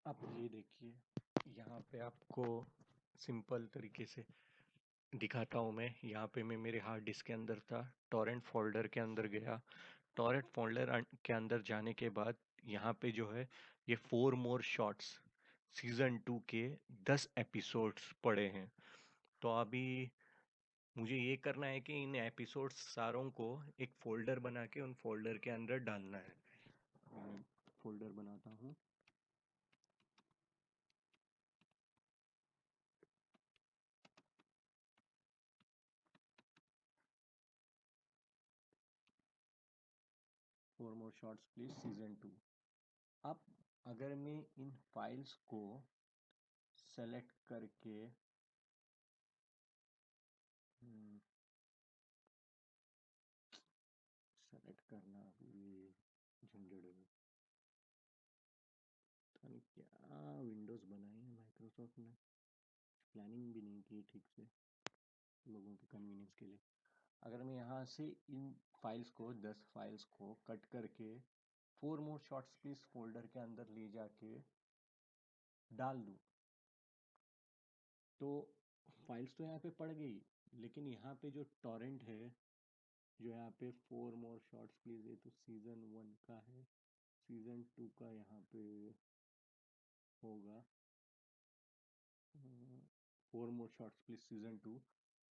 अब ये देखिए, यहाँ पे आपको सिंपल तरीके से दिखाता हूँ। मैं यहाँ पे मैं मेरे हार्ड डिस्क के अंदर था, टॉरेंट फोल्डर के अंदर गया। टॉरेंट फोल्डर के अंदर जाने के बाद यहाँ पे जो है ये 4 मोर शॉट्स सीजन 2 के 10 एपिसोड्स पड़े हैं। तो अभी मुझे ये करना है कि इन एपिसोड्स सारों को एक फोल्डर बना के उन फोल्डर के अंदर डालना है। मैं फोल्डर बनाता हूँ। 4 मोर शॉट्स प्लीज सीजन 2। अब अगर मैं इन फाइल्स को सेलेक्ट करके सेलेक्ट करना भी झंझट है। पता नहीं क्या विंडोज़ बनाई है माइक्रोसॉफ्ट ने, प्लानिंग भी नहीं की ठीक से लोगों के कन्वीनियंस के लिए। अगर मैं यहाँ से इन फाइल्स को 10 फाइल्स को कट करके 4 मोर शॉट्स प्लीज फोल्डर के अंदर ले जाके डाल दूँ, तो फाइल्स तो यहाँ पे पड़ गई, लेकिन यहाँ पे जो टॉरेंट है, जो यहाँ पे 4 मोर शॉट्स प्लीज, ये तो सीजन 1 का है, सीजन 2 का यहाँ पे होगा। 4 मोर शॉट्स प्लीज सीजन 2।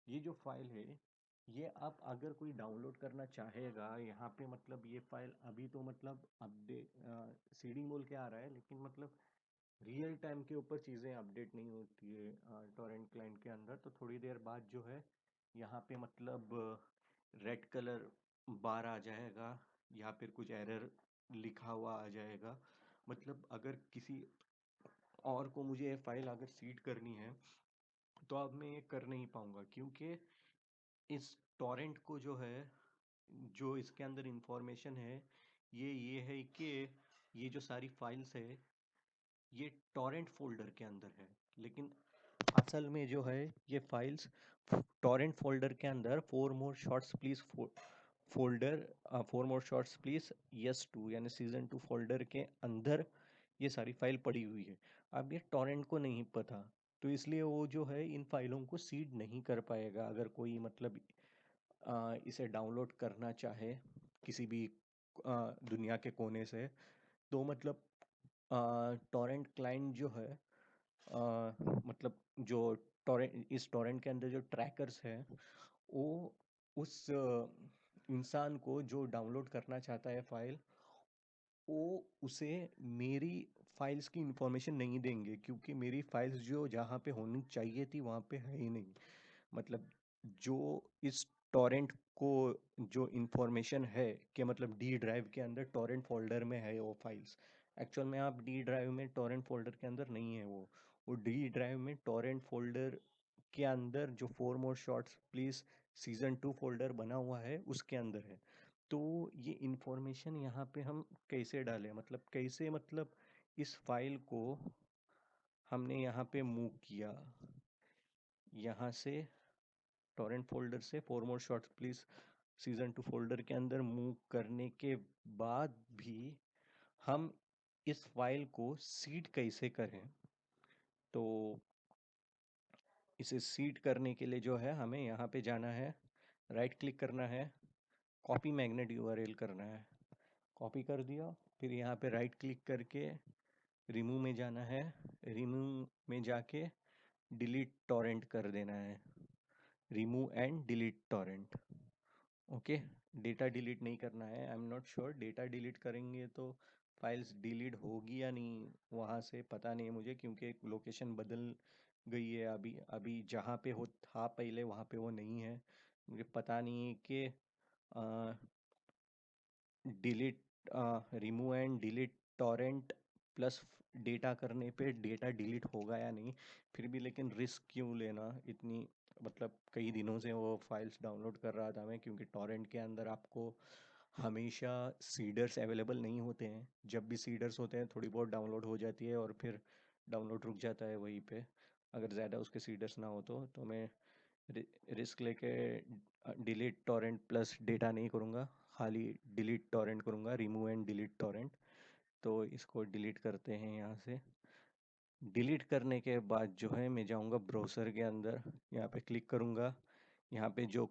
ये जो फाइल है, ये आप अगर कोई डाउनलोड करना चाहेगा, यहाँ पे मतलब ये फाइल अभी तो मतलब अपडेट सीडिंग बोल के आ रहा है, लेकिन मतलब रियल टाइम के ऊपर चीज़ें अपडेट नहीं होती है टोरेंट क्लाइंट के अंदर। तो थोड़ी देर बाद जो है यहाँ पे मतलब रेड कलर बार आ जाएगा या फिर कुछ एरर लिखा हुआ आ जाएगा। मतलब अगर किसी और को मुझे ये फाइल अगर सीड करनी है, तो अब मैं ये कर नहीं पाऊंगा, क्योंकि इस टॉरेंट को जो है, जो इसके अंदर इंफॉर्मेशन है, ये है कि ये जो सारी फाइल्स है ये टॉरेंट फोल्डर के अंदर है। लेकिन असल में जो है ये फाइल्स टॉरेंट फोल्डर के अंदर 4 मोर शॉट्स प्लीज यस 2 यानी सीजन 2 फोल्डर के अंदर ये सारी फाइल पड़ी हुई है। अब ये टॉरेंट को नहीं पता, तो इसलिए वो जो है इन फाइलों को सीड नहीं कर पाएगा। अगर कोई मतलब इसे डाउनलोड करना चाहे किसी भी दुनिया के कोने से, तो मतलब टॉरेंट क्लाइंट जो है, मतलब जो टॉरेंट, इस टॉरेंट के अंदर जो ट्रैकर्स हैं, वो उस इंसान को जो डाउनलोड करना चाहता है फाइल, वो उसे मेरी फाइल्स की इंफॉर्मेशन नहीं देंगे, क्योंकि मेरी फाइल्स जो जहाँ पे होनी चाहिए थी वहाँ पे है ही नहीं। मतलब जो इस टॉरेंट को जो इंफॉर्मेशन है कि मतलब डी ड्राइव के अंदर टॉरेंट फोल्डर में है वो फाइल्स, एक्चुअल में आप डी ड्राइव में टॉरेंट फोल्डर के अंदर नहीं है वो डी ड्राइव में टॉरेंट फोल्डर के अंदर जो 4 मोर शॉट्स प्लीज सीजन 2 फोल्डर बना हुआ है उसके अंदर है। तो ये इंफॉर्मेशन यहाँ पे हम कैसे डालें, मतलब कैसे, मतलब इस फाइल को हमने यहाँ पे मूव किया, यहाँ से टॉरेंट फोल्डर से 4 मोर शॉट्स प्लीज सीजन 2 फोल्डर के अंदर मूव करने के बाद भी हम इस फाइल को सीड कैसे करें। तो इसे सीड करने के लिए जो है हमें यहाँ पे जाना है, राइट क्लिक करना है, कॉपी मैग्नेट यूआरएल करना है। कॉपी कर दिया, फिर यहाँ पे राइट क्लिक करके रिमूव में जाना है, रिमूव में जाके डिलीट टॉरेंट कर देना है, remove and delete torrent. Okay, data delete नहीं करना है। I am not sure, data delete करेंगे तो फाइल्स डिलीट होगी या नहीं, वहाँ से पता नहीं है मुझे, क्योंकि लोकेशन बदल गई है। अभी अभी जहाँ पे हो था पहले वहाँ पे वो नहीं है। मुझे पता नहीं है कि delete, remove and delete torrent plus data करने पे डेटा डिलीट होगा या नहीं। फिर भी लेकिन रिस्क क्यों लेना इतनी, मतलब कई दिनों से वो फाइल्स डाउनलोड कर रहा था मैं, क्योंकि टॉरेंट के अंदर आपको हमेशा सीडर्स अवेलेबल नहीं होते हैं। जब भी सीडर्स होते हैं थोड़ी बहुत डाउनलोड हो जाती है और फिर डाउनलोड रुक जाता है वहीं पे, अगर ज़्यादा उसके सीडर्स ना हो तो मैं रिस्क लेके डिलीट टॉरेंट प्लस डेटा नहीं करूँगा, खाली डिलीट टॉरेंट करूँगा, रिमूव एंड डिलीट टॉरेंट। तो इसको डिलीट करते हैं यहाँ से। डिलीट करने के बाद जो है मैं जाऊंगा ब्राउज़र के अंदर, यहाँ पे क्लिक करूंगा। यहाँ पे जो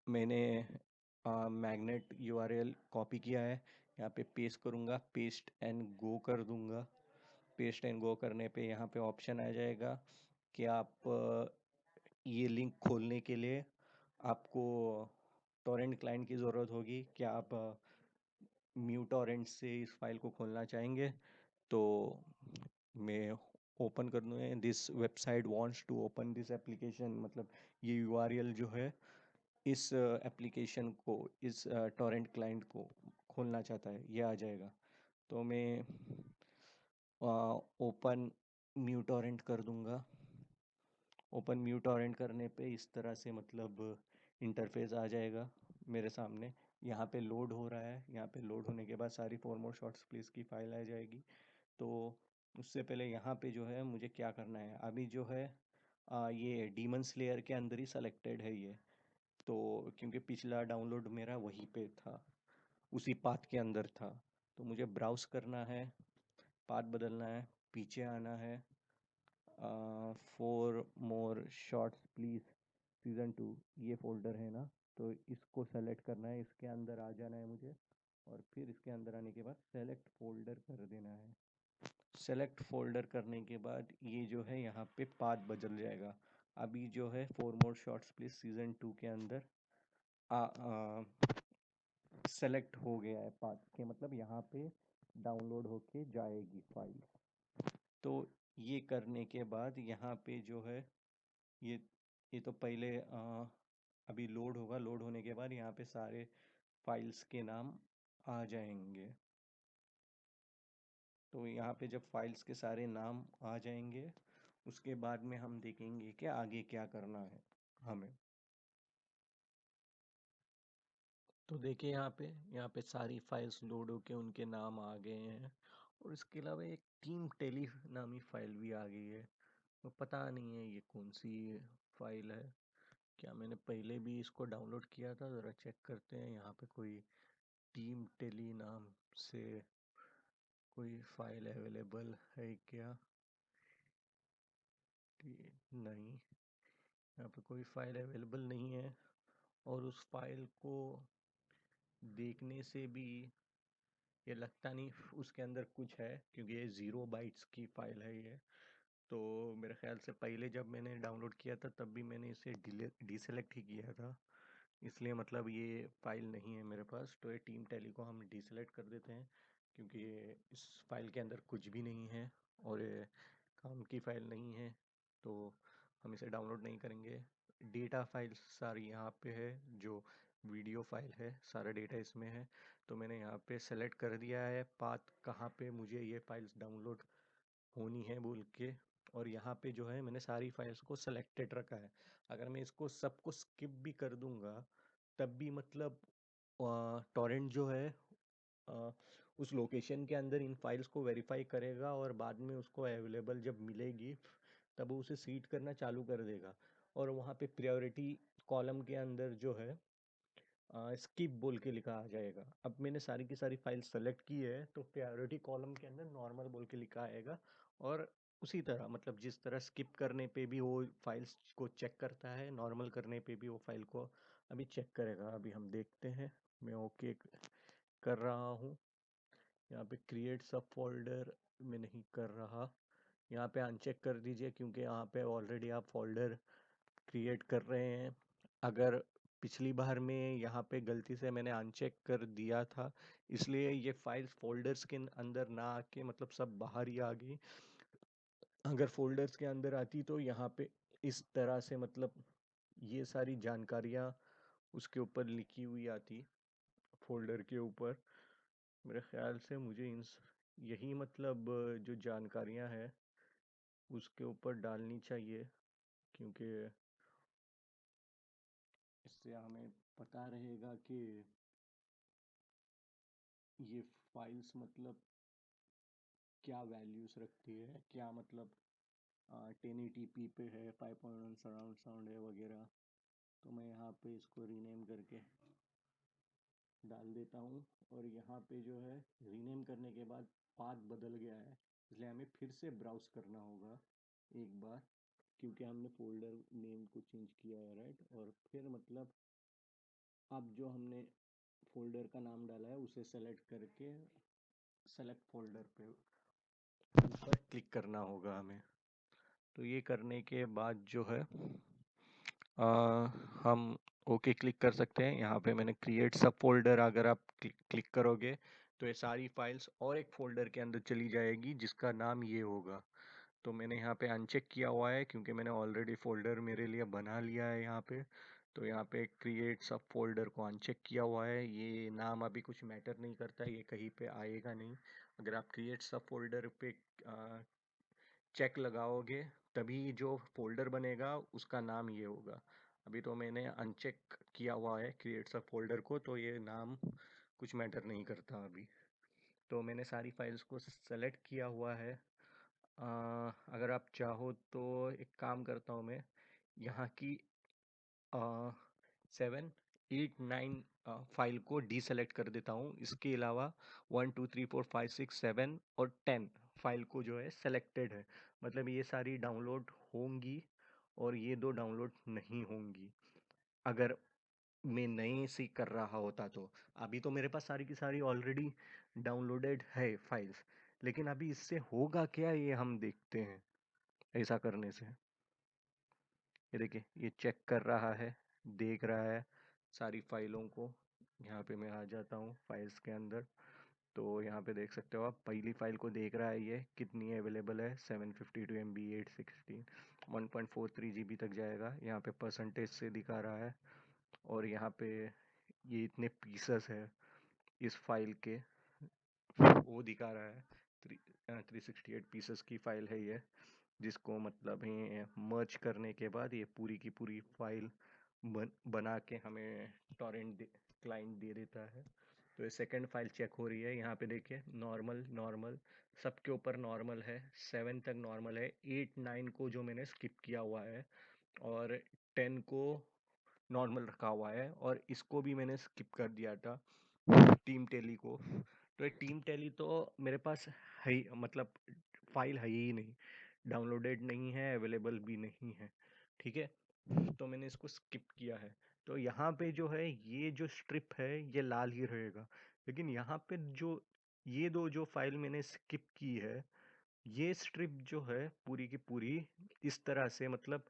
मैंने मैग्नेट यूआरएल कॉपी किया है, यहाँ पे पेस्ट करूंगा, पेस्ट एंड गो कर दूंगा। पेस्ट एंड गो करने पे यहाँ पे ऑप्शन आ जाएगा कि आप ये लिंक खोलने के लिए आपको टोरेंट क्लाइंट की ज़रूरत होगी। क्या आप म्यू टोरेंट से इस फाइल को खोलना चाहेंगे? तो मैं ओपन कर दूँ, this website wants to open this application, मतलब ये यूआरएल जो है इस एप्लीकेशन को, इस टोरेंट क्लाइंट को खोलना चाहता है, ये आ जाएगा। तो मैं ओपन म्यू टोरेंट कर दूंगा। ओपन म्यू टॉरेंट करने पे इस तरह से मतलब इंटरफेस आ जाएगा मेरे सामने। यहाँ पे लोड हो रहा है, यहाँ पे लोड होने के बाद सारी फोर मोर शॉर्ट्स प्लीज की फाइल आ जाएगी। तो उससे पहले यहाँ पे जो है मुझे क्या करना है, अभी जो है ये डीमन स्लेयर के अंदर ही सेलेक्टेड है ये। तो क्योंकि पिछला डाउनलोड मेरा वहीं पे था, उसी पाथ के अंदर था। तो मुझे ब्राउज करना है, पाथ बदलना है, पीछे आना है, four more shorts please season 2 ये फोल्डर है ना, तो इसको सेलेक्ट करना है, इसके अंदर आ जाना है मुझे। और फिर इसके अंदर आने के बाद सेलेक्ट फोल्डर कर देना है। सेलेक्ट फोल्डर करने के बाद ये जो है यहाँ पे पाथ बदल जाएगा। अभी जो है four more shorts please season 2 के अंदर सेलेक्ट हो गया है पाथ के, मतलब यहाँ पे डाउनलोड होके जाएगी फाइल। तो ये करने के बाद यहाँ पे जो है ये ये तो पहले अभी लोड होगा। लोड होने के बाद यहाँ पे सारे फाइल्स के नाम आ जाएंगे। तो यहाँ पे जब फाइल्स के सारे नाम आ जाएंगे, उसके बाद में हम देखेंगे कि आगे क्या करना है हमें। तो देखिए यहाँ पे सारी फाइल्स लोड होके उनके नाम आ गए हैं। और इसके अलावा एक टीम टेली नामी फाइल भी आ गई है। तो पता नहीं है ये कौन सी फाइल है, क्या मैंने पहले भी इसको डाउनलोड किया था? ज़रा चेक करते हैं। यहाँ पे कोई टीम टेली नाम से कोई फाइल अवेलेबल है क्या? नहीं, यहाँ पे कोई फाइल अवेलेबल नहीं है। और उस फाइल को देखने से भी ये लगता नहीं उसके अंदर कुछ है, क्योंकि ये 0 बाइट्स की फाइल है ये। तो मेरे ख्याल से पहले जब मैंने डाउनलोड किया था तब भी मैंने इसे डीसेलेक्ट ही किया था, इसलिए मतलब ये फाइल नहीं है मेरे पास। तो ये टीम टैली को हम डीसेलेक्ट कर देते हैं, क्योंकि ये इस फाइल के अंदर कुछ भी नहीं है और ये काम की फाइल नहीं है, तो हम इसे डाउनलोड नहीं करेंगे। डेटा फाइल सारी यहाँ पे है, जो वीडियो फाइल है सारा डेटा इसमें है। तो मैंने यहाँ पे सेलेक्ट कर दिया है पाथ कहाँ पे मुझे ये फाइल्स डाउनलोड होनी है बोल के। और यहाँ पे जो है मैंने सारी फाइल्स को सेलेक्टेड रखा है। अगर मैं इसको सबको स्किप भी कर दूंगा तब भी मतलब टॉरेंट जो है अ, उस लोकेशन के अंदर इन फाइल्स को वेरीफाई करेगा और बाद में उसको अवेलेबल जब मिलेगी तब वो उसे सीड करना चालू कर देगा। और वहाँ पे प्रायोरिटी कॉलम के अंदर जो है स्किप बोल के लिखा आ जाएगा। अब मैंने सारी की सारी फाइल सेलेक्ट की है तो प्रायोरिटी कॉलम के अंदर नॉर्मल बोल के लिखा आएगा। और उसी तरह मतलब जिस तरह स्किप करने पे भी वो फाइल्स को चेक करता है, नॉर्मल करने पे भी वो फाइल को अभी चेक करेगा। अभी हम देखते हैं, मैं ओके कर रहा हूँ। यहाँ पे क्रिएट सब फोल्डर में नहीं कर रहा, यहाँ पे अनचेक कर दीजिए, क्योंकि यहाँ पे ऑलरेडी आप फोल्डर क्रिएट कर रहे हैं। अगर पिछली बार में यहाँ पे गलती से मैंने अनचेक कर दिया था, इसलिए ये फाइल्स फोल्डर्स के अंदर ना आके मतलब सब बाहर ही आ गई। अगर फोल्डर्स के अंदर आती तो यहाँ पे इस तरह से मतलब ये सारी जानकारियाँ उसके ऊपर लिखी हुई आती, फोल्डर के ऊपर। मेरे ख्याल से मुझे यही मतलब जो जानकारियाँ हैं उसके ऊपर डालनी चाहिए, क्योंकि इससे हमें पता रहेगा कि ये फाइल्स मतलब क्या वैल्यूज रखती है, क्या मतलब 1080p पे है, 5.1 सराउंड साउंड है वगैरह। तो मैं यहाँ पे इसको रीनेम करके डाल देता हूँ। और यहाँ पे जो है रीनेम करने के बाद पाथ बदल गया है। इसलिए हमें फिर से ब्राउज करना होगा एक बार, क्योंकि हमने फोल्डर नेम को चेंज किया है, राइट। और फिर मतलब अब जो हमने फोल्डर का नाम डाला है उसे सेलेक्ट करके सेलेक्ट फोल्डर पे ऊपर क्लिक करना होगा हमें। तो ये करने के बाद जो है आ, हम ओके क्लिक कर सकते हैं। यहाँ पे मैंने क्रिएट सब फोल्डर, अगर आप क्लिक करोगे तो ये सारी फाइल्स और एक फोल्डर के अंदर चली जाएगी जिसका नाम ये होगा। तो मैंने यहाँ पे अनचेक किया हुआ है क्योंकि मैंने ऑलरेडी फोल्डर मेरे लिए बना लिया है यहाँ पे। तो यहाँ पे क्रिएट सब फोल्डर को अनचेक किया हुआ है। ये नाम अभी कुछ मैटर नहीं करता, ये कहीं पे आएगा नहीं। अगर आप क्रिएट सब फोल्डर पे चेक लगाओगे तभी जो फोल्डर बनेगा उसका नाम ये होगा। अभी तो मैंने अनचेक किया हुआ है क्रिएट सब फोल्डर को, तो ये नाम कुछ मैटर नहीं करता अभी। तो मैंने सारी फाइल्स को सेलेक्ट किया हुआ है। अगर आप चाहो तो एक काम करता हूँ मैं, यहाँ की 7 8 9 फाइल को डीसेलेक्ट कर देता हूँ। इसके अलावा 1 2 3 4 5 6 7 और 10 फाइल को जो है सेलेक्टेड है, मतलब ये सारी डाउनलोड होंगी और ये दो डाउनलोड नहीं होंगी अगर मैं नए से कर रहा होता तो। अभी तो मेरे पास सारी की सारी ऑलरेडी डाउनलोडेड है फाइल्स, लेकिन अभी इससे होगा क्या ये हम देखते हैं ऐसा करने से। ये देखिए ये चेक कर रहा है, देख रहा है सारी फाइलों को। यहाँ पे मैं आ जाता हूँ फाइल्स के अंदर, तो यहाँ पे देख सकते हो आप पहली फाइल को देख रहा है ये कितनी अवेलेबल है। 752 MB 816 1.43 GB तक जाएगा। यहाँ पे परसेंटेज से दिखा रहा है और यहाँ पे ये इतने पीसेस है इस फाइल के वो दिखा रहा है। 368 पीसेस की फाइल है ये, जिसको मतलब ये मर्ज करने के बाद ये पूरी की पूरी फाइल बना के हमें टॉरेंट क्लाइंट दे देता है। तो ये सेकंड फाइल चेक हो रही है। यहाँ पे देखिए नॉर्मल नॉर्मल सबके ऊपर नॉर्मल है, 7 तक नॉर्मल है, 8 9 को जो मैंने स्किप किया हुआ है और 10 को नॉर्मल रखा हुआ है और इसको भी मैंने स्किप कर दिया था टीम टेली को। तो ये टीम टेली तो मेरे पास है ही, मतलब फाइल है ही नहीं, डाउनलोडेड नहीं है, अवेलेबल भी नहीं है, ठीक है। तो मैंने इसको स्किप किया है। तो यहाँ पे जो है ये जो स्ट्रिप है ये लाल ही रहेगा, लेकिन यहाँ पे जो ये दो जो फाइल मैंने स्किप की है ये स्ट्रिप जो है पूरी की पूरी इस तरह से मतलब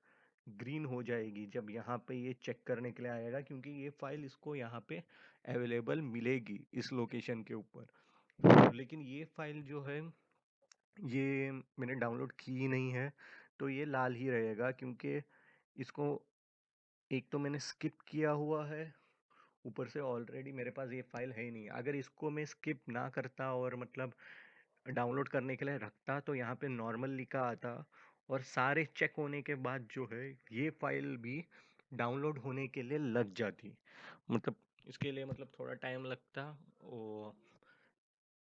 ग्रीन हो जाएगी जब यहाँ पे ये चेक करने के लिए आएगा, क्योंकि ये फाइल इसको यहाँ पे अवेलेबल मिलेगी इस लोकेशन के ऊपर। लेकिन ये फाइल जो है ये मैंने डाउनलोड की ही नहीं है, तो ये लाल ही रहेगा क्योंकि इसको एक तो मैंने स्किप किया हुआ है, ऊपर से ऑलरेडी मेरे पास ये फाइल है ही नहीं। अगर इसको मैं स्किप ना करता और मतलब डाउनलोड करने के लिए रखता तो यहाँ पे नॉर्मल लिखा आता और सारे चेक होने के बाद जो है ये फाइल भी डाउनलोड होने के लिए लग जाती। मतलब इसके लिए मतलब थोड़ा टाइम लगता, वो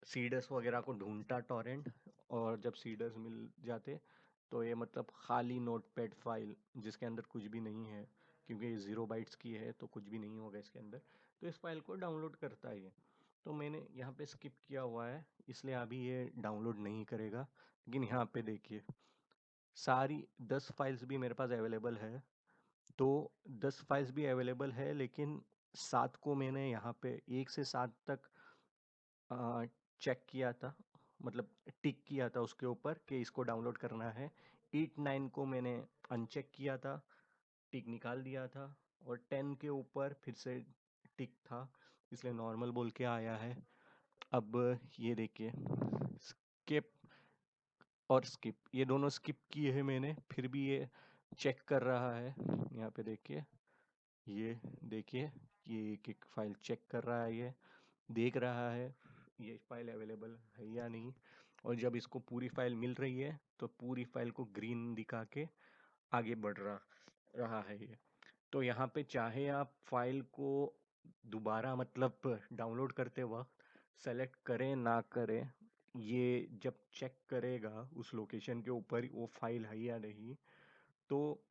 सीडर्स वगैरह को ढूंढता टॉरेंट, और जब सीडर्स मिल जाते तो ये मतलब खाली नोटपैड फाइल जिसके अंदर कुछ भी नहीं है, क्योंकि ये 0 बाइट्स की है तो कुछ भी नहीं होगा इसके अंदर, तो इस फाइल को डाउनलोड करता है ये। तो मैंने यहाँ पे स्किप किया हुआ है इसलिए अभी ये डाउनलोड नहीं करेगा। लेकिन यहाँ पे देखिए सारी 10 फाइल्स भी मेरे पास अवेलेबल है। तो 10 फाइल्स भी अवेलेबल है, लेकिन 7 को मैंने यहाँ पे 1 से 7 तक चेक किया था, मतलब टिक किया था उसके ऊपर कि इसको डाउनलोड करना है। 8 9 को मैंने अनचेक किया था, टिक निकाल दिया था, और 10 के ऊपर फिर से टिक था इसलिए नॉर्मल बोल के आया है। अब ये देखिए स्किप और स्किप ये दोनों स्किप किए हैं मैंने, फिर भी ये चेक कर रहा है। यहाँ पे देखिए, ये देखिए ये एक एक फाइल चेक कर रहा है, ये देख रहा है ये फाइल अवेलेबल है या नहीं। और जब इसको पूरी फाइल मिल रही है तो पूरी फाइल को ग्रीन दिखा के आगे बढ़ रहा रहा है ये। तो यहाँ पे चाहे आप फाइल को दोबारा मतलब डाउनलोड करते वक्त सेलेक्ट करें ना करें, ये जब चेक करेगा उस लोकेशन के ऊपर वो फाइल है या नहीं, तो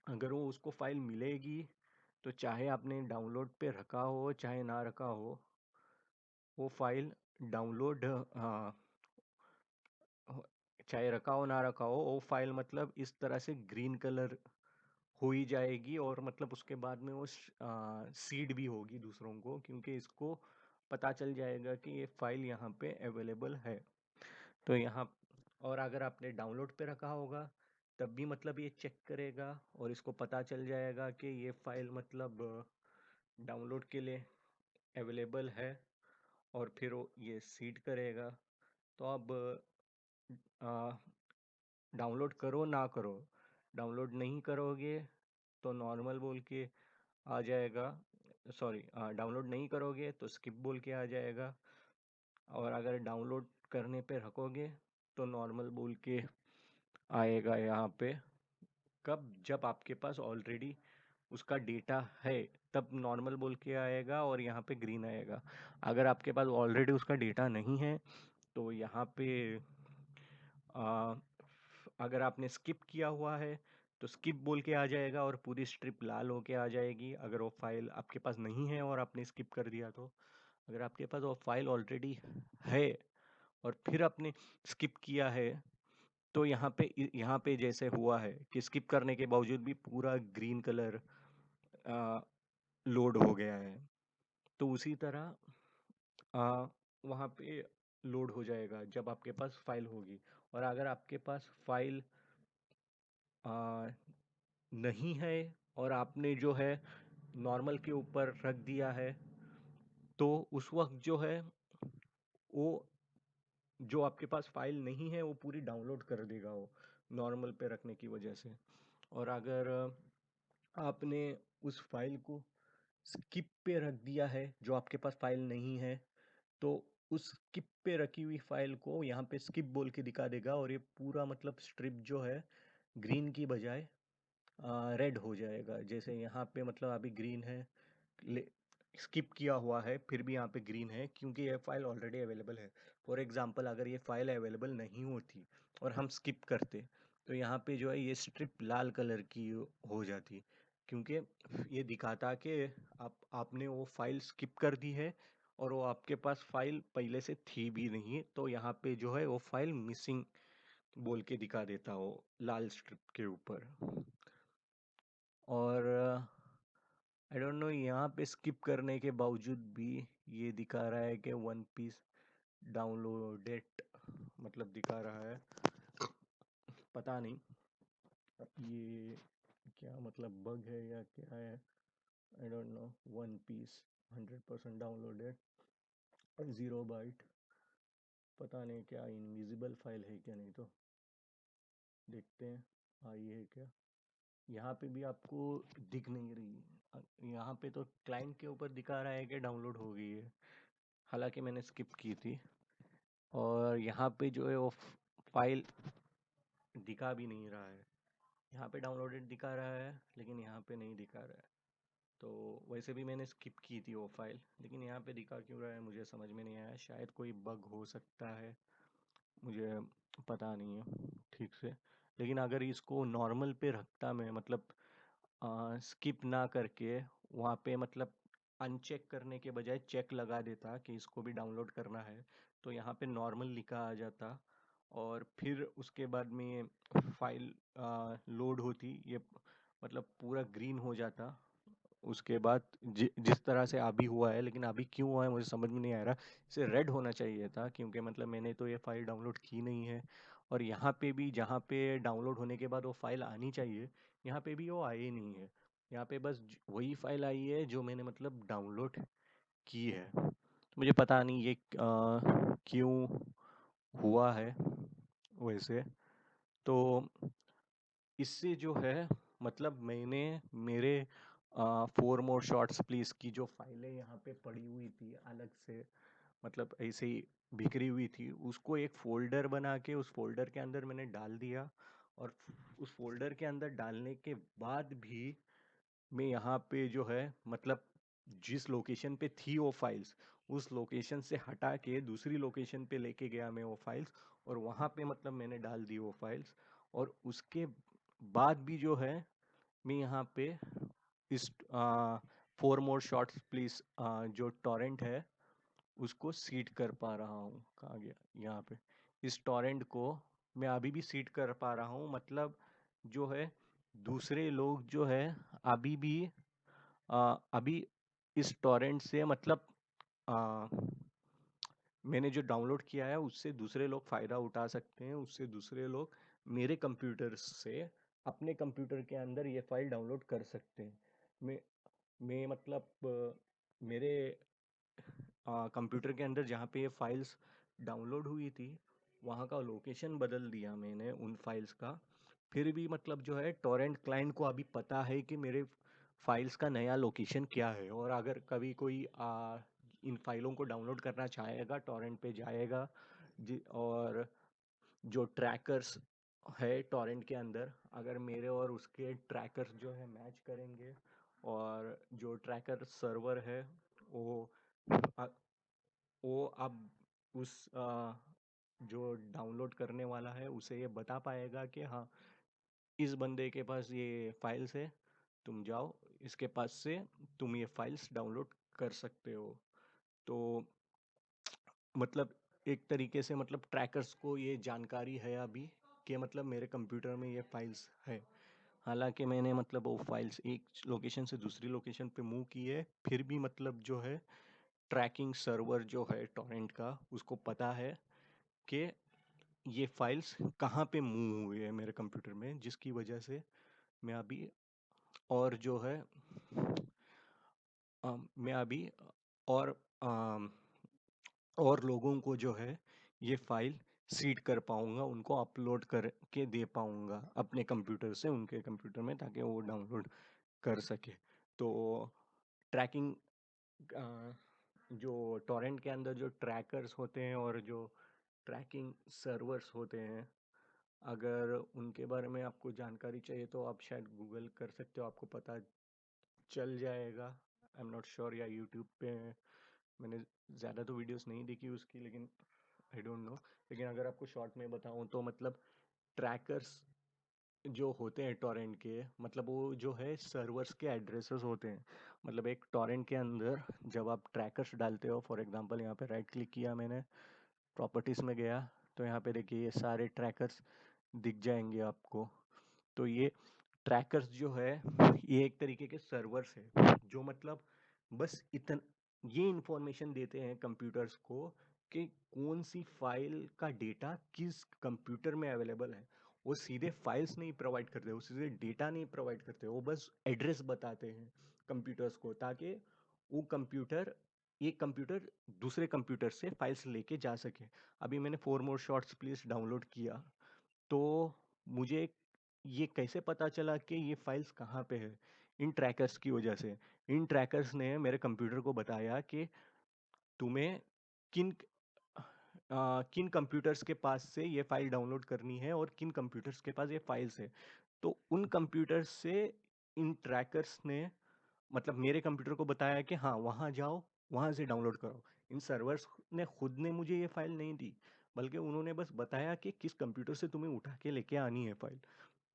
अगर वो उसको फाइल मिलेगी तो चाहे आपने डाउनलोड पे रखा हो चाहे ना रखा हो, वो फाइल डाउनलोड हो- चाहे रखा हो ना रखा हो, वो फाइल मतलब इस तरह से ग्रीन कलर हो ही जाएगी, और मतलब उसके बाद में वो सीड भी होगी दूसरों को, क्योंकि इसको पता चल जाएगा कि ये फाइल यहाँ पे अवेलेबल है। तो यहाँ, और अगर आपने डाउनलोड पे रखा होगा तब भी मतलब ये चेक करेगा और इसको पता चल जाएगा कि ये फाइल मतलब डाउनलोड के लिए अवेलेबल है, और फिर वो ये सीड करेगा। तो अब डाउनलोड करो ना करो, डाउनलोड नहीं करोगे तो नॉर्मल बोल के आ जाएगा, सॉरी, डाउनलोड नहीं करोगे तो स्किप बोल के आ जाएगा, और अगर डाउनलोड करने पे रखोगे तो नॉर्मल बोल के आएगा यहाँ पे। कब? जब आपके पास ऑलरेडी उसका डेटा है तब नॉर्मल बोल के आएगा और यहाँ पे ग्रीन आएगा। अगर आपके पास ऑलरेडी उसका डेटा नहीं है तो यहाँ पे आ, अगर आपने स्किप किया हुआ है तो स्किप बोल के आ जाएगा और पूरी स्ट्रिप लाल होके आ जाएगी, अगर वो फाइल आपके पास नहीं है और आपने स्किप कर दिया तो। अगर आपके पास वो फाइल ऑलरेडी है और फिर आपने स्किप किया है तो यहाँ पे जैसे हुआ है कि स्किप करने के बावजूद भी पूरा ग्रीन कलर लोड हो गया है, तो उसी तरह वहाँ पे लोड हो जाएगा जब आपके पास फाइल होगी। और अगर आपके पास फाइल आ, नहीं है और आपने जो है नॉर्मल के ऊपर रख दिया है, तो उस वक्त जो है वो, जो आपके पास फाइल नहीं है वो पूरी डाउनलोड कर देगा वो नॉर्मल पे रखने की वजह से। और अगर आपने उस फाइल को स्किप पे रख दिया है जो आपके पास फाइल नहीं है, तो उस स्किप पे रखी हुई फाइल को यहाँ पे स्किप बोल के दिखा देगा, और ये पूरा मतलब स्ट्रिप जो है ग्रीन की बजाय रेड हो जाएगा। जैसे यहाँ पे मतलब अभी ग्रीन है, स्किप किया हुआ है फिर भी यहाँ पे ग्रीन है क्योंकि ये फाइल ऑलरेडी अवेलेबल है। फॉर एग्जांपल अगर ये फाइल अवेलेबल नहीं होती और हम स्किप करते तो यहाँ पे जो है ये स्ट्रिप लाल कलर की हो जाती, क्योंकि ये दिखाता कि आपने वो फाइल स्किप कर दी है और वो आपके पास फाइल पहले से थी भी नहीं, तो यहाँ पे जो है वो फाइल मिसिंग बोल के दिखा देता हो लाल स्ट्रिप के ऊपर। और आई डोंट नो, यहाँ पे स्किप करने के बावजूद भी ये दिखा रहा है कि वन पीस डाउनलोडेड मतलब दिखा रहा है। पता नहीं ये क्या मतलब बग है या क्या है, I don't know. One piece 100% downloaded 0 byte, पता नहीं क्या इनविजिबल फाइल है क्या, नहीं तो देखते हैं आई है क्या। यहाँ पे भी आपको दिख नहीं रही, यहाँ पे तो क्लाइंट के ऊपर दिखा रहा है कि डाउनलोड हो गई है, हालांकि मैंने स्किप की थी। और यहाँ पे जो है वो फाइल दिखा भी नहीं रहा है, यहाँ पे डाउनलोडेड दिखा रहा है लेकिन यहाँ पे नहीं दिखा रहा है। तो वैसे भी मैंने स्किप की थी वो फाइल, लेकिन यहाँ पे दिखा क्यों रहा है मुझे समझ में नहीं आया। शायद कोई बग हो सकता है, मुझे पता नहीं है ठीक से। लेकिन अगर इसको नॉर्मल पे रखता मैं, मतलब स्किप ना करके वहाँ पे मतलब अनचेक करने के बजाय चेक लगा देता कि इसको भी डाउनलोड करना है, तो यहाँ पे नॉर्मल लिखा आ जाता और फिर उसके बाद में फाइल लोड होती, ये मतलब पूरा ग्रीन हो जाता। उसके बाद जिस तरह से अभी हुआ है, लेकिन अभी क्यों हुआ है मुझे समझ में नहीं आ रहा। इसे रेड होना चाहिए था क्योंकि मतलब मैंने तो ये फाइल डाउनलोड की नहीं है, और यहाँ पे भी जहाँ पे डाउनलोड होने के बाद वो फाइल आनी चाहिए, यहाँ पे भी वो आई नहीं है। यहाँ पे बस वही फाइल आई है जो मैंने मतलब डाउनलोड की है। तो मुझे पता नहीं ये क्यों हुआ है वैसे। तो इससे जो है मतलब मैंने मेरे 4 मोर शॉट्स प्लीज़ की जो फाइलें यहाँ पे पड़ी हुई थी अलग से, मतलब ऐसे ही बिखरी हुई थी, उसको एक फ़ोल्डर बना के उस फ़ोल्डर के अंदर मैंने डाल दिया। और उस फ़ोल्डर के अंदर डालने के बाद भी मैं यहाँ पे जो है मतलब जिस लोकेशन पे थी वो फाइल्स, उस लोकेशन से हटा के दूसरी लोकेशन पे लेके गया मैं वो फाइल्स, और वहाँ पे मतलब मैंने डाल दी वो फाइल्स। और उसके बाद भी जो है मैं यहाँ पे इस 4 मोर शॉट्स प्लीज जो टॉरेंट है उसको सीड कर पा रहा हूँ। कहाँ गया? यहाँ पे इस टॉरेंट को मैं अभी भी सीड कर पा रहा हूँ, मतलब जो है दूसरे लोग जो है अभी भी अभी इस टॉरेंट से मतलब आ, मैंने जो डाउनलोड किया है उससे दूसरे लोग फ़ायदा उठा सकते हैं, उससे दूसरे लोग मेरे कंप्यूटर से अपने कंप्यूटर के अंदर ये फाइल डाउनलोड कर सकते हैं। मैं मैं मतलब मेरे कंप्यूटर के अंदर जहाँ पे ये फाइल्स डाउनलोड हुई थी वहाँ का लोकेशन बदल दिया मैंने उन फाइल्स का। फिर भी मतलब जो है टॉरेंट क्लाइंट को अभी पता है कि मेरे फाइल्स का नया लोकेशन क्या है, और अगर कभी कोई इन फाइलों को डाउनलोड करना चाहेगा टॉरेंट पे जाएगा और जो ट्रैकर्स है टॉरेंट के अंदर, अगर मेरे और उसके ट्रैकर्स जो है मैच करेंगे और जो ट्रैकर सर्वर है वो अ, वो अब उस जो डाउनलोड करने वाला है उसे ये बता पाएगा कि हाँ इस बंदे के पास ये फाइल्स है, तुम जाओ इसके पास से तुम ये फाइल्स डाउनलोड कर सकते हो। तो मतलब एक तरीके से मतलब ट्रैकर्स को ये जानकारी है अभी कि मतलब मेरे कंप्यूटर में ये फाइल्स है। हालांकि मैंने मतलब वो फाइल्स एक लोकेशन से दूसरी लोकेशन पे मूव की है, फिर भी मतलब जो है ट्रैकिंग सर्वर जो है टॉरेंट का उसको पता है कि ये फाइल्स कहाँ पे मूव हुए हैं मेरे कंप्यूटर में, जिसकी वजह से मैं अभी और जो है मैं अभी और अम, और लोगों को जो है ये फाइल सीड कर पाऊंगा, उनको अपलोड करके दे पाऊंगा अपने कंप्यूटर से उनके कंप्यूटर में, ताकि वो डाउनलोड कर सके। तो ट्रैकिंग जो टॉरेंट के अंदर जो ट्रैकर्स होते हैं और जो ट्रैकिंग सर्वर्स होते हैं, अगर उनके बारे में आपको जानकारी चाहिए तो आप शायद गूगल कर सकते हो, आपको पता चल जाएगा। आई एम नॉट श्योर, या यूट्यूब पे मैंने ज़्यादा तो वीडियोस नहीं देखी उसकी, लेकिन आई डोंट नो। लेकिन अगर आपको शॉर्ट में बताऊं तो मतलब ट्रैकर्स जो होते हैं टॉरेंट के, मतलब वो जो है सर्वर्स के एड्रेसेस होते हैं। मतलब एक टॉरेंट के अंदर जब आप ट्रैकर्स डालते हो, फॉर एग्जांपल यहाँ पे राइट क्लिक किया मैंने, प्रॉपर्टीज़ में गया, तो यहाँ पे देखिए ये सारे ट्रैकर्स दिख जाएंगे आपको। तो ये ट्रैकर्स जो है ये एक तरीके के सर्वर्स है जो मतलब बस इतन ये इंफॉर्मेशन देते हैं कंप्यूटर्स को कि कौन सी फाइल का डेटा किस कंप्यूटर में अवेलेबल है। वो सीधे फाइल्स नहीं प्रोवाइड करते, वो सीधे डेटा नहीं प्रोवाइड करते, वो बस एड्रेस बताते हैं कंप्यूटर्स को, ताकि वो कंप्यूटर एक कंप्यूटर दूसरे कंप्यूटर से फाइल्स लेके जा सके। अभी मैंने four more shots please download किया, तो मुझे ये कैसे पता चला कि ये फाइल्स कहाँ पे है? इन ट्रैकर्स की वजह से। इन ट्रैकर्स ने मेरे कंप्यूटर को बताया कि तुम्हें किन किन कंप्यूटर्स के पास से ये फाइल डाउनलोड करनी है और किन कंप्यूटर्स के पास ये फाइल्स है। तो उन कंप्यूटर्स से इन ट्रैकर्स ने मतलब मेरे कंप्यूटर को बताया कि हाँ वहाँ जाओ, वहाँ से डाउनलोड करो। इन सर्वर्स ने खुद ने मुझे ये फाइल नहीं दी, बल्कि उन्होंने बस बताया कि किस कंप्यूटर से तुम्हें उठा के लेके आनी है फाइल।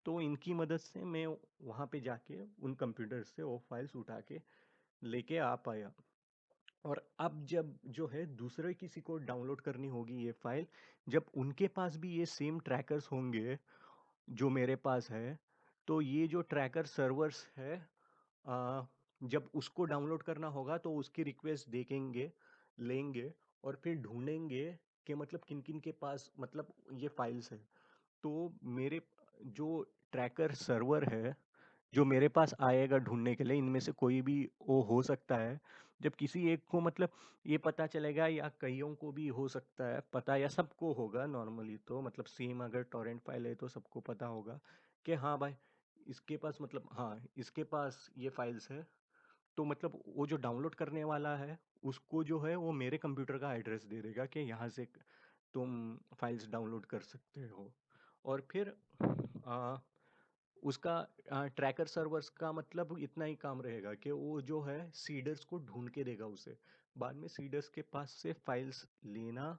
तो इनकी मदद से मैं वहाँ पे जाके उन कंप्यूटर से वो फाइल्स उठा के लेके आ पाया। और अब जब जो है दूसरे किसी को डाउनलोड करनी होगी ये फाइल, जब उनके पास भी ये सेम ट्रैकर्स होंगे जो मेरे पास है, तो ये जो ट्रैकर सर्वर्स है जब उसको डाउनलोड करना होगा तो उसकी रिक्वेस्ट देखेंगे, लेंगे और फिर ढूंढेंगे कि मतलब किन किन के पास मतलब ये फाइल्स है। तो मेरे जो ट्रैकर सर्वर है जो मेरे पास आएगा ढूंढने के लिए, इनमें से कोई भी वो हो सकता है। जब किसी एक को मतलब ये पता चलेगा, या कईयों को भी हो सकता है पता, या सबको होगा नॉर्मली, तो मतलब सेम अगर टॉरेंट फाइल है तो सबको पता होगा कि हाँ भाई इसके पास मतलब हाँ इसके पास ये फाइल्स है। तो मतलब वो जो डाउनलोड करने वाला है उसको जो है वो मेरे कंप्यूटर का एड्रेस दे देगा कि यहाँ से तुम फाइल्स डाउनलोड कर सकते हो। और फिर आ, उसका ट्रैकर सर्वर्स का मतलब इतना ही काम रहेगा कि वो जो है सीडर्स को ढूंढ के देगा उसे। बाद में सीडर्स के पास से फाइल्स लेना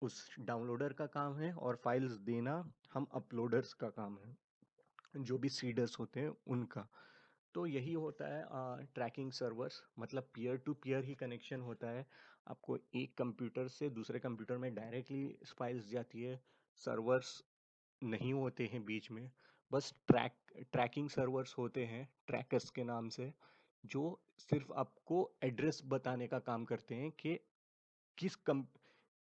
उस डाउनलोडर का काम है, और फाइल्स देना हम अपलोडर्स का काम है, जो भी सीडर्स होते हैं उनका। तो यही होता है ट्रैकिंग सर्वर्स, मतलब पीयर टू पीयर ही कनेक्शन होता है। आपको एक कंप्यूटर से दूसरे कंप्यूटर में डायरेक्टली फाइल्स जाती है। सर्वर्स नहीं होते हैं बीच में, बस ट्रैकिंग सर्वर्स होते हैं ट्रैकर्स के नाम से, जो सिर्फ आपको एड्रेस बताने का काम करते हैं कि किस कम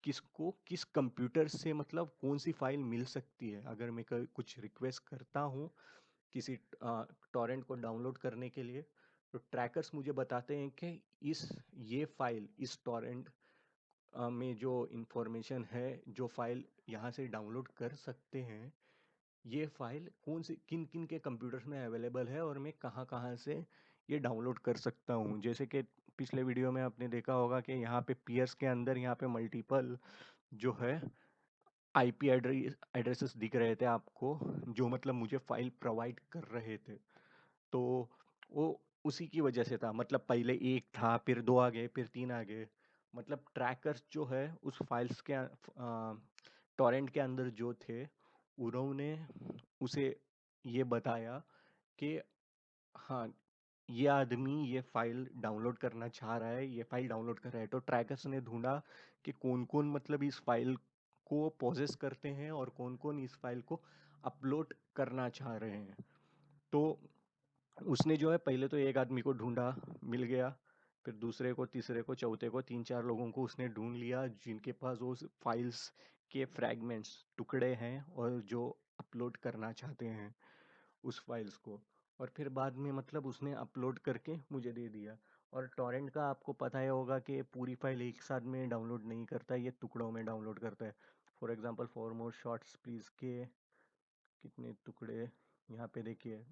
किसको किस कंप्यूटर से मतलब कौन सी फाइल मिल सकती है। अगर मैं कुछ रिक्वेस्ट करता हूँ किसी टॉरेंट को डाउनलोड करने के लिए, तो ट्रैकर्स मुझे बताते हैं कि इस ये फाइल इस टॉरेंट में जो इंफॉर्मेशन है, जो फाइल यहाँ से डाउनलोड कर सकते हैं, ये फाइल कौन सी किन किन के कंप्यूटर्स में अवेलेबल है और मैं कहाँ कहाँ से ये डाउनलोड कर सकता हूँ। जैसे कि पिछले वीडियो में आपने देखा होगा कि यहाँ पे पीयर्स के अंदर यहाँ पे मल्टीपल जो है आईपी एड्रेसेस दिख रहे थे आपको, जो मतलब मुझे फाइल प्रोवाइड कर रहे थे। तो वो उसी की वजह से था, मतलब पहले एक था, फिर दो आ गए, फिर तीन आ गए। मतलब ट्रैकर्स जो है उस फाइल्स के टॉरेंट के अंदर जो थे, उन्होंने उसे ये बताया कि हाँ, ये आदमी ये फाइल डाउनलोड करना चाह रहा है, ये फाइल डाउनलोड कर रहा है। तो ट्रैकर्स ने ढूंढा कि कौन कौन मतलब इस फाइल को पोजेस करते हैं और कौन कौन इस फाइल को अपलोड करना चाह रहे हैं। तो उसने जो है पहले तो एक आदमी को ढूंढा, मिल गया, फिर दूसरे को, तीसरे को, चौथे को, तीन चार लोगों को उसने ढूंढ लिया जिनके पास वो फाइल्स के फ्रैगमेंट्स टुकड़े हैं और जो अपलोड करना चाहते हैं उस फाइल्स को। और फिर बाद में मतलब उसने अपलोड करके मुझे दे दिया। और टॉरेंट का आपको पता ही होगा कि पूरी फाइल एक साथ में डाउनलोड नहीं करता, ये टुकड़ों में डाउनलोड करता है। For example for more shorts please के कितने टुकड़े, यहाँ पे देखिए,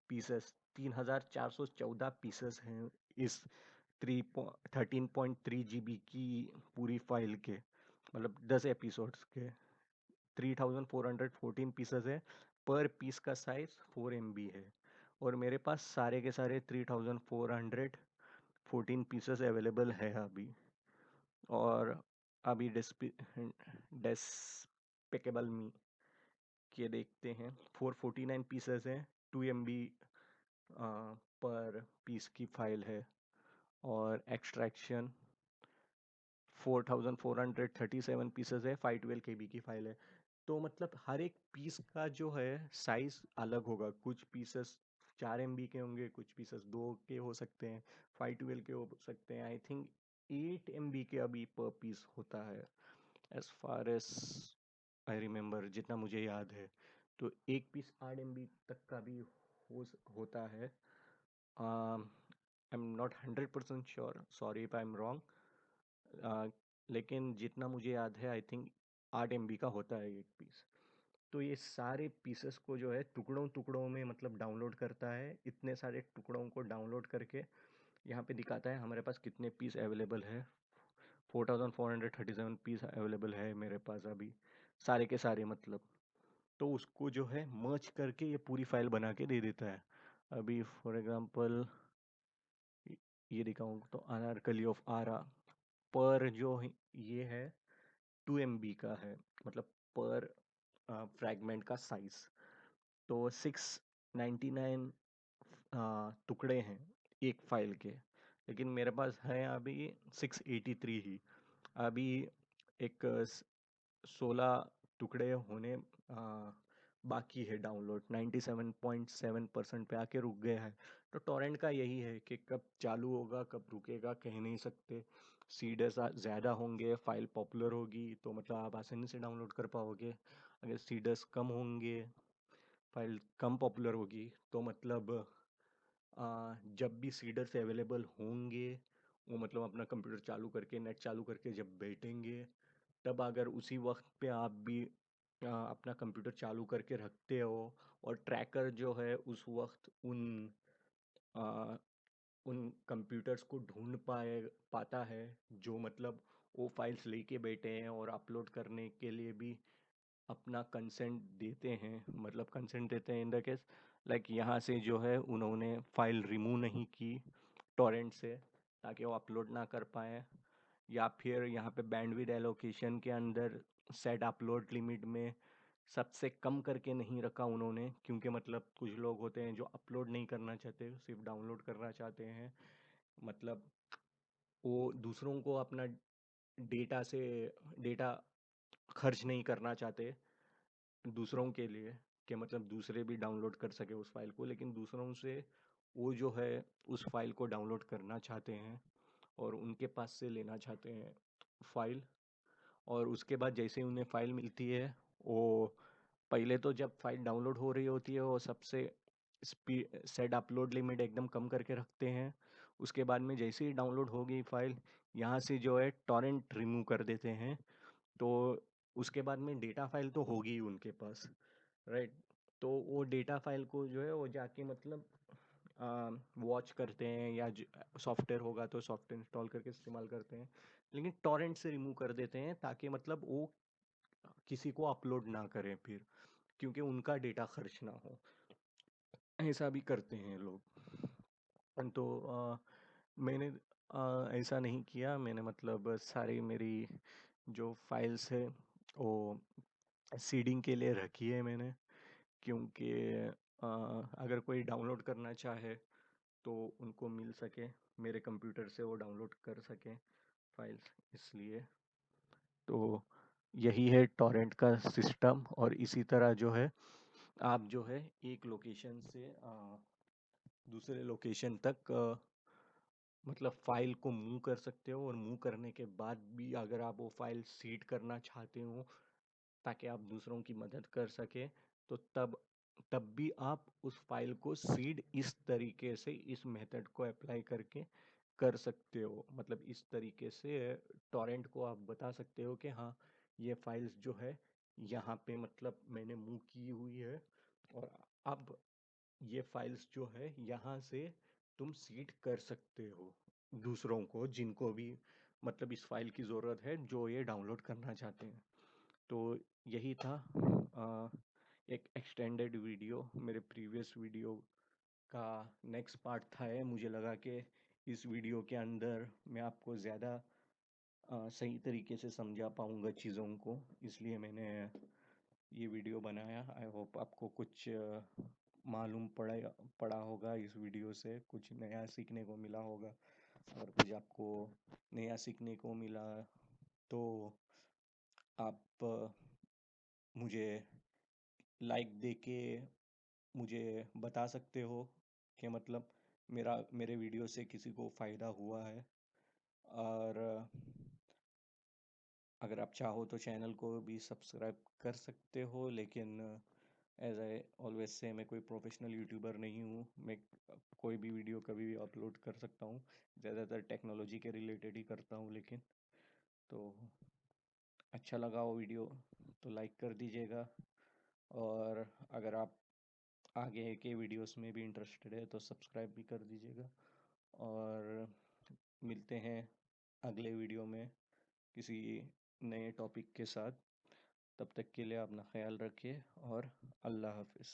पीसेस 3414 पीसेस हैं इस 13.3 GB की पूरी फाइल के, मतलब 10 एपिसोड्स के। 3414 पीसेस है, पर पीस का साइज 4 MB है। और मेरे पास सारे के सारे 3414 पीसेस अवेलेबल है अभी। और अभी डेस्पिकेबल मी के देखते हैं, 449 पीसेस हैं, 2 MB पर पीस की फाइल है। और एक्सट्रैक्शन 4437 पीसेस है, 512 KB की फाइल है। तो मतलब हर एक पीस का जो है साइज अलग होगा, कुछ पीसेस 4 MB के होंगे, कुछ पीसेस 2 के हो सकते हैं, 512 के हो सकते हैं, आई थिंक 8 MB के अभी पर पीस होता है, as far as I remember, जितना मुझे याद है। तो एक पीस 8 MB तक का भी होता है। I am not 100% sure, sorry if I am wrong, लेकिन जितना मुझे याद है आई थिंक 8 MB का होता है एक पीस। तो ये सारे पीसेस को जो है टुकड़ों टुकड़ों में मतलब डाउनलोड करता है। इतने सारे टुकड़ों को डाउनलोड करके यहाँ पे दिखाता है हमारे पास कितने पीस अवेलेबल है। 4437 पीस अवेलेबल है मेरे पास अभी, सारे के सारे मतलब। तो उसको जो है मर्ज करके ये पूरी फाइल बना के दे देता है। अभी फॉर एग्जांपल ये दिखाऊँ तो अनारकली ऑफ आरा पर जो ये है 2 MB का है, मतलब पर फ्रैगमेंट का साइज। तो 699 टुकड़े हैं एक फाइल के, लेकिन मेरे पास है अभी 683 ही। अभी एक 16 टुकड़े होने बाकी है डाउनलोड, 97.7% पे आके रुक गया है। तो टॉरेंट का यही है कि कब चालू होगा कब रुकेगा कह नहीं सकते। सीडर्स ज़्यादा होंगे, फाइल पॉपुलर होगी, तो मतलब आप आसानी से डाउनलोड कर पाओगे। अगर सीडर्स कम होंगे, फाइल कम पॉपुलर होगी, तो मतलब जब भी सीडर्स अवेलेबल होंगे, वो मतलब अपना कंप्यूटर चालू करके नेट चालू करके जब बैठेंगे, तब अगर उसी वक्त पे आप भी अपना कंप्यूटर चालू करके रखते हो, और ट्रैकर जो है उस वक्त आ, उन कंप्यूटर्स को ढूंढ पाता है जो मतलब वो फाइल्स लेके बैठे हैं और अपलोड करने के लिए भी अपना कंसेंट देते हैं, मतलब कंसेंट देते हैं इन द केस लाइक यहाँ से जो है उन्होंने फाइल रिमूव नहीं की टॉरेंट से ताकि वो अपलोड ना कर पाए, या फिर यहाँ पे बैंडविड्थ एलोकेशन के अंदर सेट अपलोड लिमिट में सबसे कम करके नहीं रखा उन्होंने, क्योंकि मतलब कुछ लोग होते हैं जो अपलोड नहीं करना चाहते, सिर्फ डाउनलोड करना चाहते हैं। मतलब वो दूसरों को अपना डेटा से डेटा खर्च नहीं करना चाहते दूसरों के लिए, कि मतलब दूसरे भी डाउनलोड कर सके उस फाइल को, लेकिन दूसरों से वो जो है उस फाइल को डाउनलोड करना चाहते हैं और उनके पास से लेना चाहते हैं फाइल। और उसके बाद जैसे ही उन्हें फाइल मिलती है, वो पहले तो जब फाइल डाउनलोड हो रही होती है वो सबसे स्पीड सेट अपलोड लिमिट एकदम कम करके रखते हैं। उसके बाद में जैसे ही डाउनलोड हो गई फाइल, यहाँ से जो है टॉरेंट रिमूव कर देते हैं। तो उसके बाद में डेटा फाइल तो होगी ही उनके पास, राइट। तो वो डेटा फाइल को जो है वो जाके मतलब वॉच करते हैं, या सॉफ्टवेयर होगा तो सॉफ्टवेयर इंस्टॉल करके इस्तेमाल करते हैं, लेकिन टॉरेंट से रिमूव कर देते हैं ताकि मतलब वो किसी को अपलोड ना करें फिर, क्योंकि उनका डेटा खर्च ना हो। ऐसा भी करते हैं लोग। तो मैंने ऐसा नहीं किया। मैंने मतलब सारी मेरी जो फाइल्स है वो सीडिंग के लिए रखी है मैंने, क्योंकि अगर कोई डाउनलोड करना चाहे तो उनको मिल सके, मेरे कंप्यूटर से वो डाउनलोड कर सकें फाइल्स, इसलिए। तो यही है टॉरेंट का सिस्टम। और इसी तरह जो है आप जो है एक लोकेशन से दूसरे लोकेशन तक मतलब फाइल को मूव कर सकते हो, और मूव करने के बाद भी अगर आप वो फाइल सीड करना चाहते हो ताकि आप दूसरों की मदद कर सके, तो तब तब भी आप उस फाइल को सीड इस तरीके से, इस मेथड को अप्लाई करके कर सकते हो। मतलब इस तरीके से टॉरेंट को आप बता सकते हो कि हाँ, ये फाइल्स जो है यहाँ पे मतलब मैंने मूव की हुई है, और अब ये फाइल्स जो है यहाँ से तुम सीड कर सकते हो दूसरों को, जिनको भी मतलब इस फाइल की ज़रूरत है, जो ये डाउनलोड करना चाहते हैं। तो यही था एक एक्सटेंडेड वीडियो, मेरे प्रीवियस वीडियो का नेक्स्ट पार्ट था। है मुझे लगा कि इस वीडियो के अंदर मैं आपको ज़्यादा सही तरीके से समझा पाऊँगा चीज़ों को, इसलिए मैंने ये वीडियो बनाया। आई होप आपको कुछ मालूम पड़ा होगा इस वीडियो से, कुछ नया सीखने को मिला होगा। अगर कुछ आपको नया सीखने को मिला तो आप मुझे लाइक दे के मुझे बता सकते हो कि मतलब मेरे वीडियो से किसी को फ़ायदा हुआ है। और अगर आप चाहो तो चैनल को भी सब्सक्राइब कर सकते हो, लेकिन एज आई ऑलवेज से मैं कोई प्रोफेशनल यूट्यूबर नहीं हूँ। मैं कोई भी वीडियो कभी भी अपलोड कर सकता हूँ, ज़्यादातर टेक्नोलॉजी के रिलेटेड ही करता हूँ। लेकिन तो अच्छा लगा वो वीडियो तो लाइक कर दीजिएगा, और अगर आप आगे के वीडियोस में भी इंटरेस्टेड है तो सब्सक्राइब भी कर दीजिएगा। और मिलते हैं अगले वीडियो में किसी नए टॉपिक के साथ। तब तक के लिए अपना ख्याल रखिए, और अल्लाह हाफिज़।